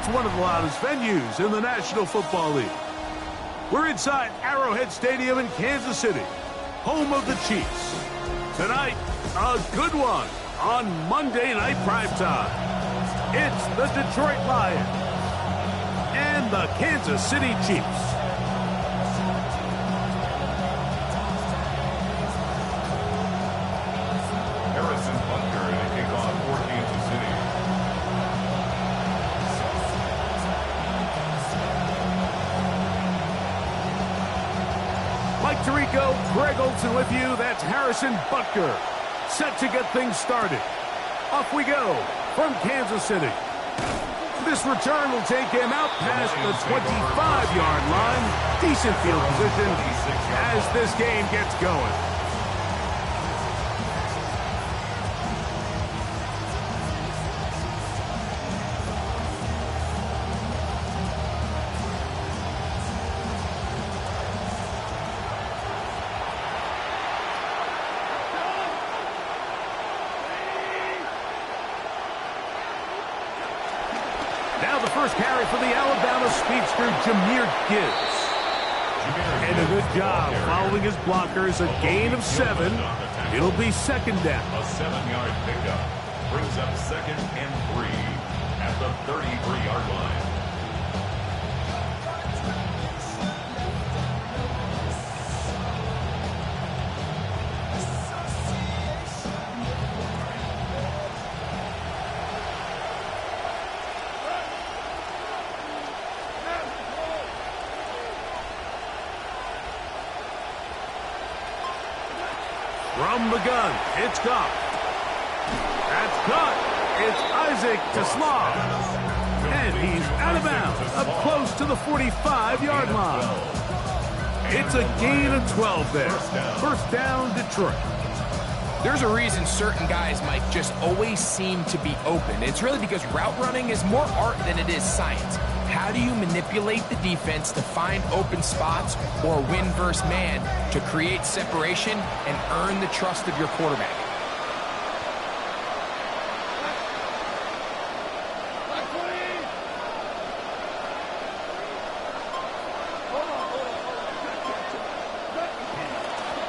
It's one of the loudest venues in the National Football League. We're inside Arrowhead Stadium in Kansas City, home of the Chiefs. Tonight, a good one on Monday Night Primetime. It's the Detroit Lions and the Kansas City Chiefs. Greg Olson with you. That's Harrison Butker, set to get things started. Off we go from Kansas City. This return will take him out past the 25-yard line. Decent field position as this game gets going. Now the first carry for the Alabama speedster, Jahmyr Gibbs. And a good job following his blockers, a gain of 7. It'll be second down. A 7-yard pickup brings up 2nd and 3 at the 33-yard line. From the gun, it's Goff. That's caught. It's Isaac to Slav. And he's out of bounds, up close to the 45-yard line. It's a gain of 12 there. First down, Detroit. There's a reason certain guys, Mike, just always seem to be open. It's really because route running is more art than it is science. How do you manipulate the defense to find open spots or win versus man to create separation and earn the trust of your quarterback?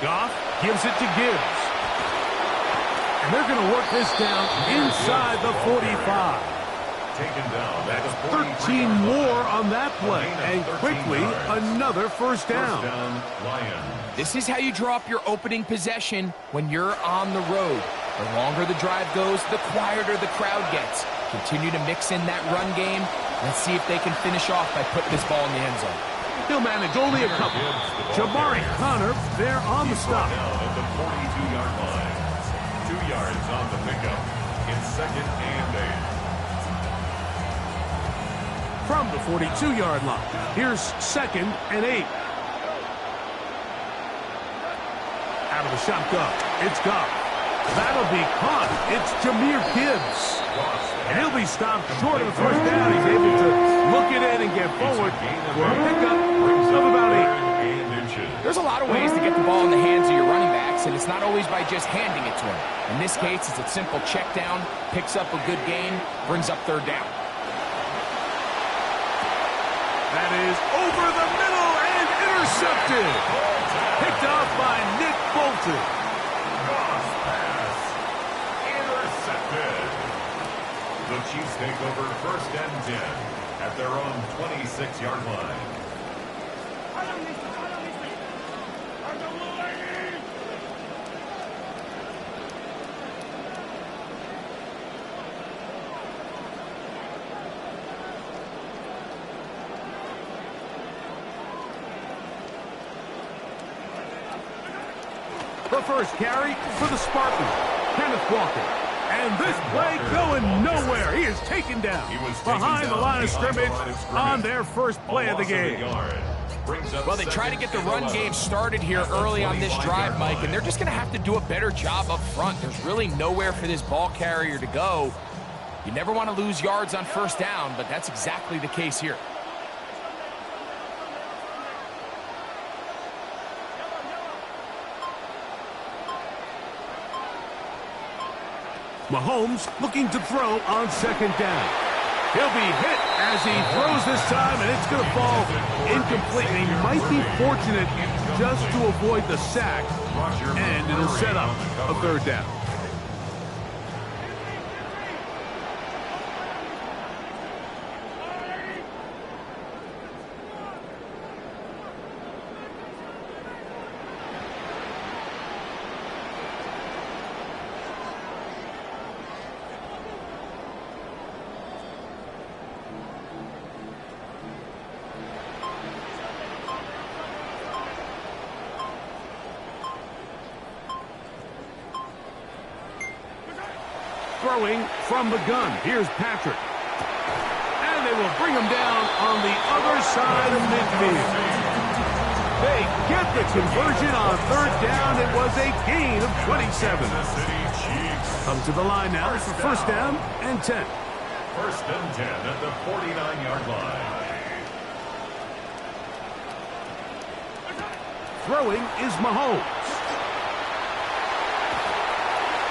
Goff gives it to Gibbs. And they're going to work this down inside the 45. Taken down. That's 13 more on that play. And quickly, another first down. This is how you draw up your opening possession when you're on the road. The longer the drive goes, the quieter the crowd gets. Continue to mix in that run game. Let's see if they can finish off by putting this ball in the end zone. He'll manage only a couple. Jabari Connor there on the stop. At the 42-yard line. 2 yards on the pickup. It's 2nd and 8. From the 42-yard line, here's 2nd and 8. Out of the shotgun, it's Goff. That'll be caught. It's Jahmyr Gibbs. And he'll be stopped short of the first down. He's able to look it in and get forward for a pickup of about 8. There's a lot of ways to get the ball in the hands of your running backs, and it's not always by just handing it to them. In this case, it's a simple check down, picks up a good gain, brings up 3rd down. That is over the middle and intercepted. Picked off by Nick Bolton. Cross pass. Intercepted. The Chiefs take over 1st and 10 at their own 26-yard line. The first carry for the Spartans, Kenneth Walker. And this play going nowhere. He is taken down behind the line of scrimmage on their first play of the game. Well, they try to get the run game started here early on this drive, Mike, and they're just going to have to do a better job up front. There's really nowhere for this ball carrier to go. You never want to lose yards on first down, but that's exactly the case here. Mahomes looking to throw on 2nd down. He'll be hit as he throws this time, and it's going to fall incomplete. And he might be fortunate just to avoid the sack, and it'll set up a third down. Throwing from the gun. Here's Patrick. And they will bring him down on the other side of midfield. They get the conversion on third down. It was a gain of 27. Comes to the line now for first down and 10. First and 10 at the 49-yard line. Throwing is Mahomes.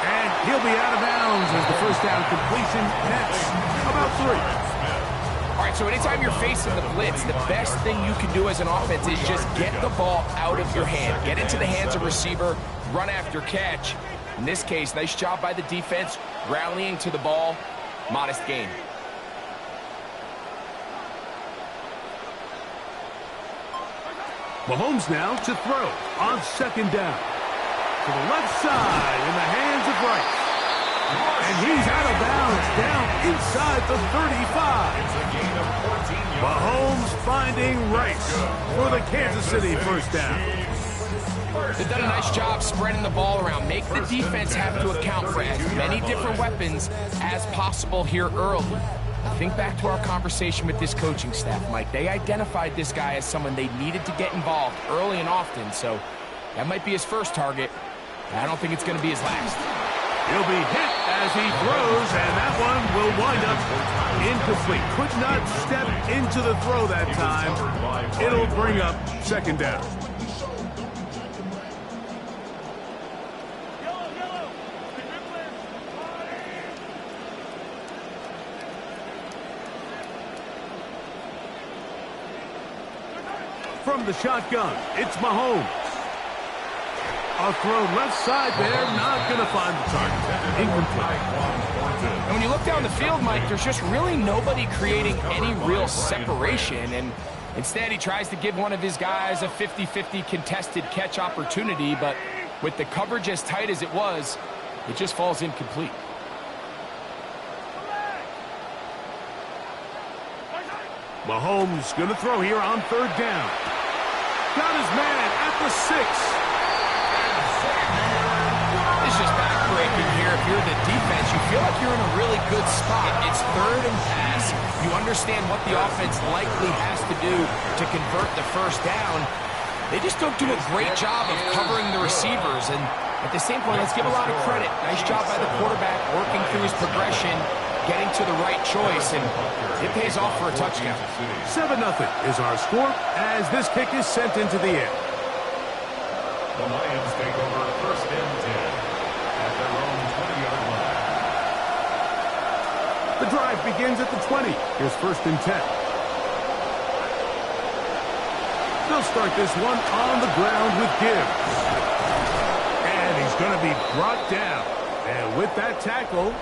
And he'll be out of bounds as the first down completion nets about 3. All right, so anytime you're facing the blitz, the best thing you can do as an offense is just get the ball out of your hand. Get into the hands of receiver, run after catch. In this case, nice job by the defense, rallying to the ball, modest gain. Mahomes now to throw on second down. To the left side in the hands of Rice. And he's out of bounds down inside the 35. It's a gain of 14 yards. Mahomes finding Rice for the Kansas City first down. They've done a nice job spreading the ball around. Make the defense have to account for as many different weapons as possible here early. Think back to our conversation with this coaching staff, Mike. They identified this guy as someone they needed to get involved early and often, so that might be his first target. I don't think it's going to be his last. He'll be hit as he throws, and that one will wind up incomplete. Could not step into the throw that time. It'll bring up second down. From the shotgun, it's Mahomes. A throw left side there, not going to find the target. Incomplete. And when you look down the field, Mike, there's just really nobody creating any real separation. And instead, he tries to give one of his guys a 50-50 contested catch opportunity. But with the coverage as tight as it was, it just falls incomplete. Mahomes going to throw here on third down. Got his man at the 6. It's just backbreaking here. If you're the defense, you feel like you're in a really good spot. It's third and pass. You understand what the offense likely has to do to convert the first down. They just don't do a great job of covering the receivers. And at the same point, let's give a lot of credit. Nice job by the quarterback working through his progression, getting to the right choice, and it pays off for a touchdown. 7-0 is our score as this kick is sent into the air. The Lions take over first and 10 at their own 20-yard line. The drive begins at the 20. Here's first and 10. They'll start this one on the ground with Gibbs. And he's going to be brought down. And with that tackle,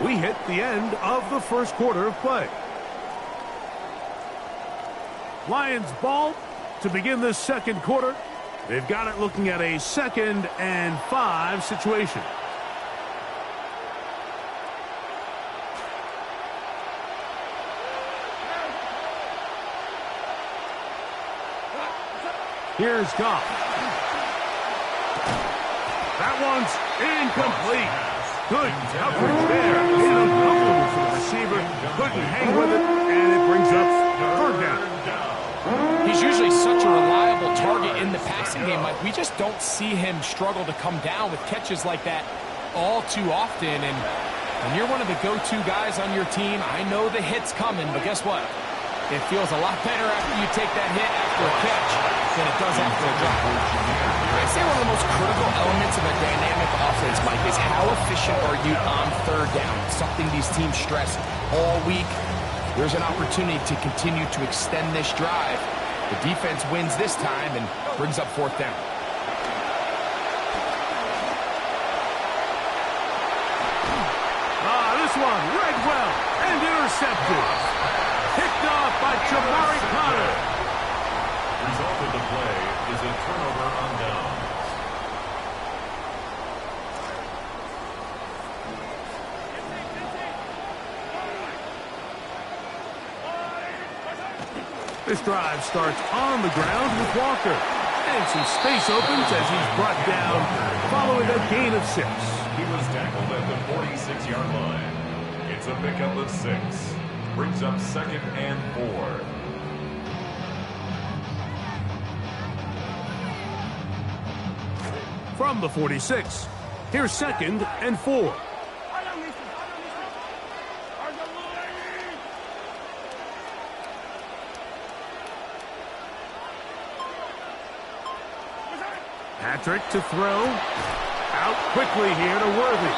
we hit the end of the first quarter of play. Lions ball to begin this second quarter. They've got it looking at a 2nd and 5 situation. Here's Goff. That one's incomplete. Good coverage there. Made it uncomfortable for the receiver. Couldn't hang with it, and it brings up third down. He's usually such a reliable target in the passing game, Mike. We just don't see him struggle to come down with catches like that all too often. And when you're one of the go-to guys on your team, I know the hit's coming, but guess what? It feels a lot better after you take that hit after a catch than it does after a drop. I'd say one of the most critical elements of a dynamic offense, Mike, is how efficient are you on third down. It's something these teams stress all week. There's an opportunity to continue to extend this drive. The defense wins this time and brings up fourth down. This one read well and intercepted. Picked off by Jamari Connor. Result of the play is a turnover on downs. This drive starts on the ground with Walker. And some space opens as he's brought down following a gain of 6. He was tackled at the 46-yard line. It's a pickup of 6. Brings up 2nd and 4. From the 46, here's 2nd and 4. Patrick to throw. Out quickly here to Worthy.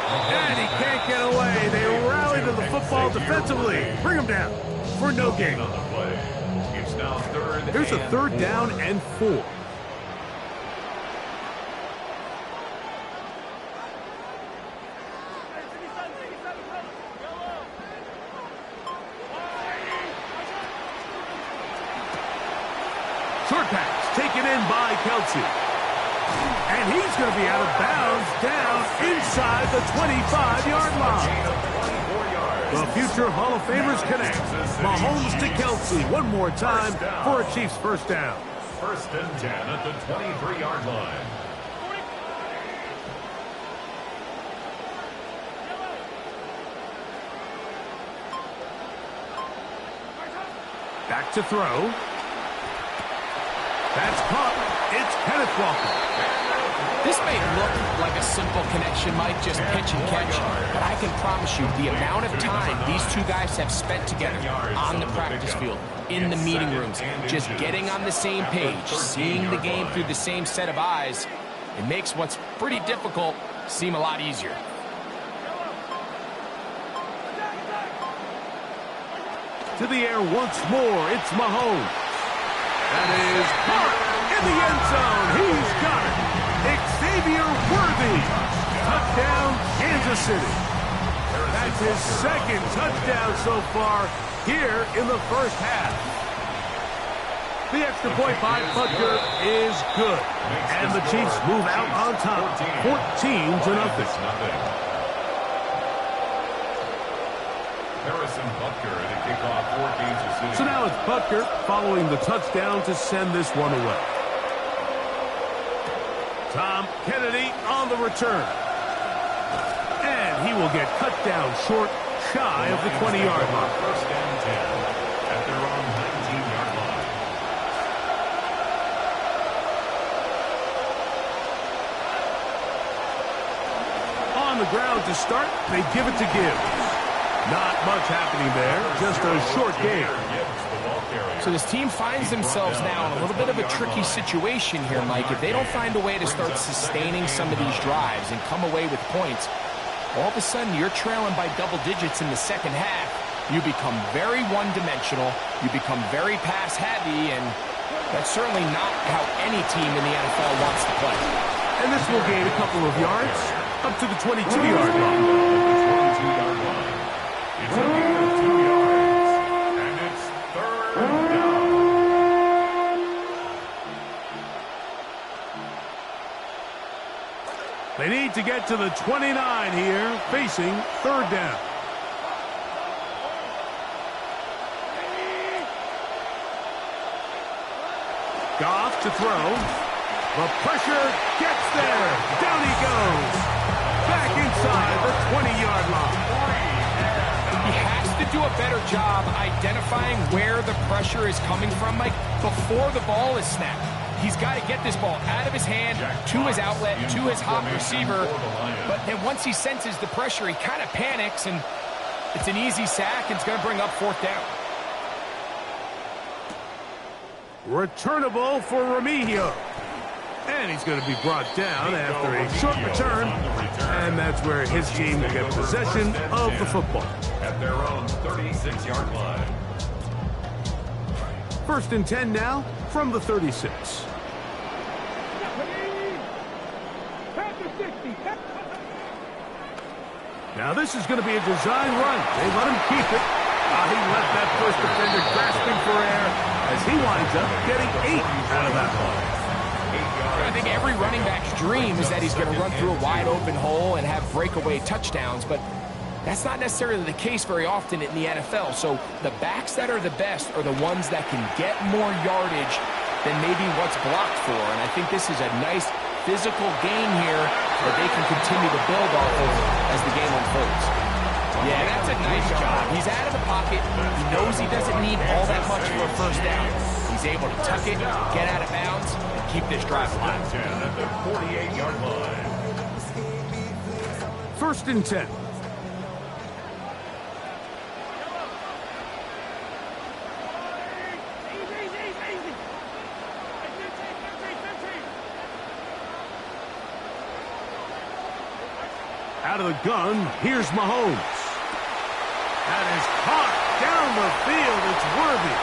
And he can't get away. They rally to the football defensively. Bring him down for no gain. On the play. It's now 3rd. Here's a 3rd down and 4. Short pass taken in by Kelsey. And he's going to be out of bounds down inside the 25-yard line. The future Hall of Famers connect. Mahomes to Kelsey one more time for a Chiefs first down. 1st and 10 at the 23-yard line. Back to throw. That's caught. It's Kenneth Walker. This may look like a simple connection, Mike, just pitch and catch, but I can promise you the amount of time these two guys have spent together on the practice field, in the meeting rooms, just getting on the same page, seeing the game through the same set of eyes, it makes what's pretty difficult seem a lot easier. To the air once more, it's Mahomes. That is caught in the end zone. He's got it. Xavier Worthy. Touchdown, Kansas City. That's his 2nd touchdown so far here in the first half. The extra point by Butker is good. And the Chiefs move out on top, 14-0. Harrison Butker in a kickoff for Kansas City. So now it's Butker following the touchdown to send this one away. Tom Kennedy on the return. And he will get cut down short, shy of the 20-yard line. 1st and 10 at their own 19-yard line. On the ground to start, they give it to Gibbs. Not much happening there, just a short game. So this team finds themselves now in a little bit of a tricky situation here, Mike. If they don't find a way to start sustaining some of these drives and come away with points, all of a sudden you're trailing by double digits in the second half. You become very one-dimensional. You become very pass-heavy, and that's certainly not how any team in the NFL wants to play. And this will gain a couple of yards up to the 22-yard line. It's a gain of 2 yards, and it's 3rd down. They need to get to the 29 here, facing 3rd down. Goff to throw. The pressure gets there. Down he goes. Back inside the 20-yard line. He has to do a better job identifying where the pressure is coming from, Mike, before the ball is snapped. He's got to get this ball out of his hand, to his outlet, to his hot receiver. But then once he senses the pressure, he kind of panics, and it's an easy sack, and it's going to bring up 4th down. Returnable for Remigio. And he's going to be brought down after a short return. And that's where his team will get possession of the football. At their own 36-yard line. 1st and 10 now from the 36. Now this is going to be a design run. They let him keep it. He left that first defender grasping for air as he winds up getting 8 out of that one. I think every running back's dream is that he's going to run through a wide open hole and have breakaway touchdowns, but that's not necessarily the case very often in the NFL. So the backs that are the best are the ones that can get more yardage than maybe what's blocked for. And I think this is a nice physical gain here that they can continue to build off of as the game unfolds. Yeah, that's a nice job. He's out of the pocket. He knows he doesn't need all that much for a first down. He's able to tuck it, get out of bounds, and keep this drive alive. At the 48-yard line. 1st and 10. Out of the gun, here's Mahomes. That is caught down the field. It's Worthy.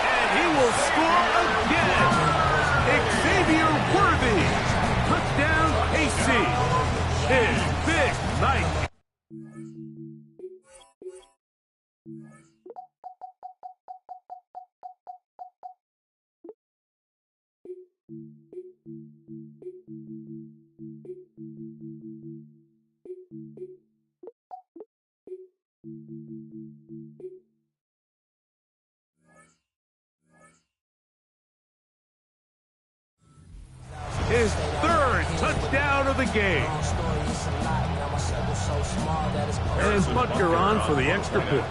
And he will score again. Xavier Worthy. Touchdown, KC. His big night. His 3rd touchdown of the game. And Butker on for the extra point.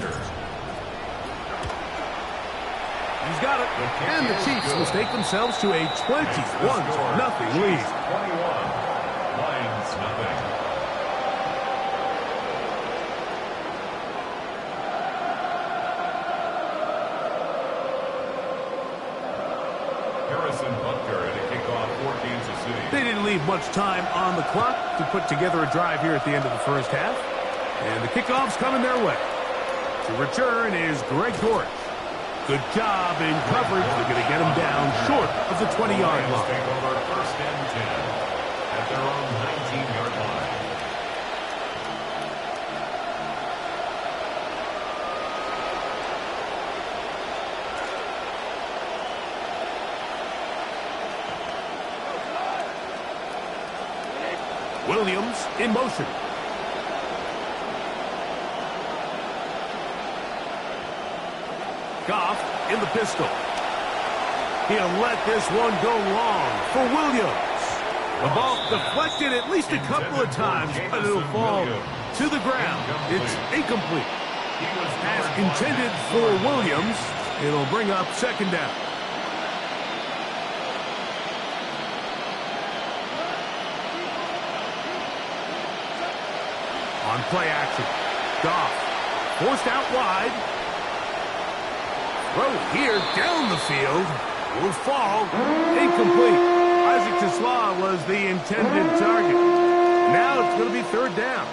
He's got it. And the Chiefs will take themselves to a 21-0 lead. 21. Lions nothing. Harrison Butker at a kickoff for Kansas City. They didn't leave much time on the clock to put together a drive here at the end of the first half. And the kickoff's coming their way. To return is Greg Dortch. Good job in coverage. They're going to get him down short of the 20-yard line. Take over 1st and 10 at their own 19-yard line. Williams in motion. Goff in the pistol. He'll let this one go long for Williams. The ball deflected at least a couple of times, but it'll fall to the ground. It's incomplete. As intended for Williams, it'll bring up 2nd down. On play action, Goff forced out wide. Throw here down the field. Will fall. Incomplete. Isaac Tesla was the intended target. Now it's going to be 3rd down.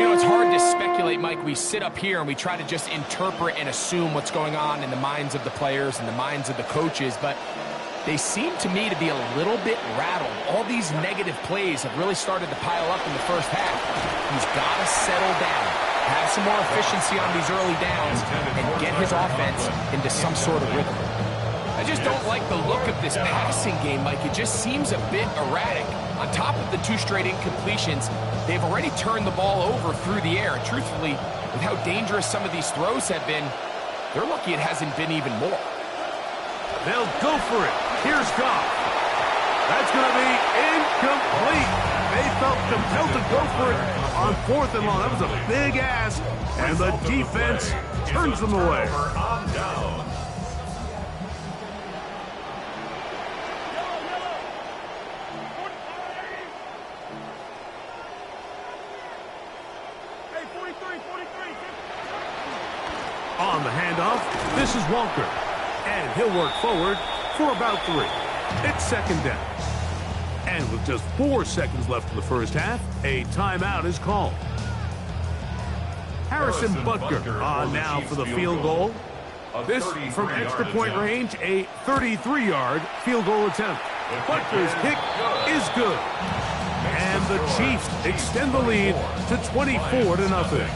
You know, it's hard to speculate, Mike. We sit up here and we try to just interpret and assume what's going on in the minds of the players and the minds of the coaches, but they seem to me to be a little bit rattled. All these negative plays have really started to pile up in the first half. He's got to settle down, have some more efficiency on these early downs, and get his offense into some sort of rhythm. I just don't like the look of this passing game, Mike. It just seems a bit erratic. On top of the 2 straight incompletions, they've already turned the ball over through the air. And truthfully, with how dangerous some of these throws have been, they're lucky it hasn't been even more. They'll go for it. Here's Goff. That's going to be incomplete. They felt compelled to go for it on 4th and long. That was a big ask, and the defense turns them away. On down. On the handoff, this is Walker. And he'll work forward for about 3. It's 2nd down. And with just 4 seconds left in the first half, a timeout is called. Harrison Butker on now for the field goal. This from extra point range, a 33-yard field goal attempt. Butker's kick is good. And the Chiefs extend the lead to 24-0.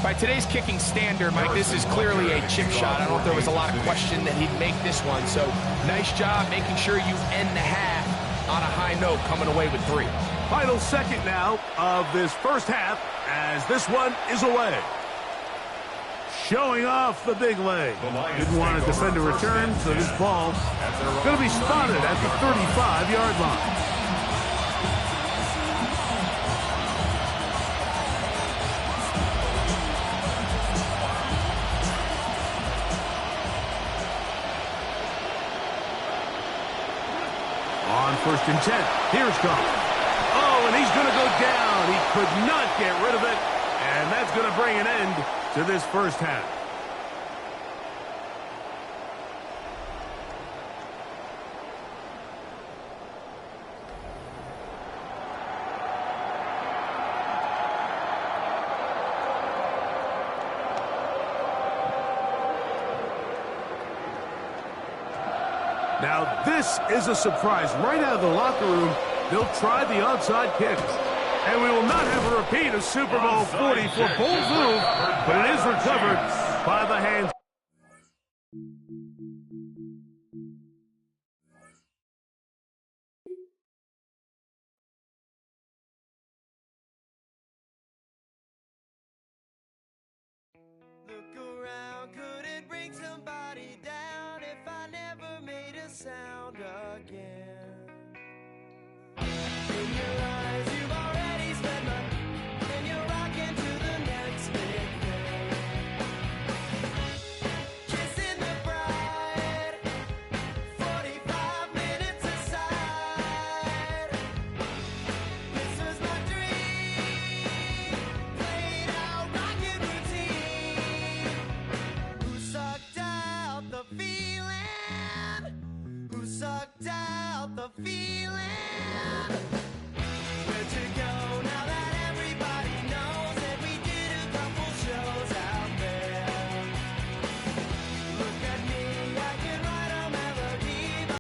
By today's kicking standard, Mike, this is clearly a chip shot. I don't know if there was a lot of question that he'd make this one. So nice job making sure you end the half on a high note, coming away with 3. Final second now of this first half as this one is away. Showing off the big leg. Didn't want to defend a return, so this ball going to be spotted at the 35-yard line. On 1st and 10, here's Goff. Oh, and he's going to go down. He could not get rid of it, and that's going to bring an end to this first half. Now, this is a surprise. Right out of the locker room, they'll try the onside kick. And we will not have a repeat of Super Bowl 44. Bold move, but it is recovered by the hands. Look around, could it bring somebody down if I never made a sound again? In your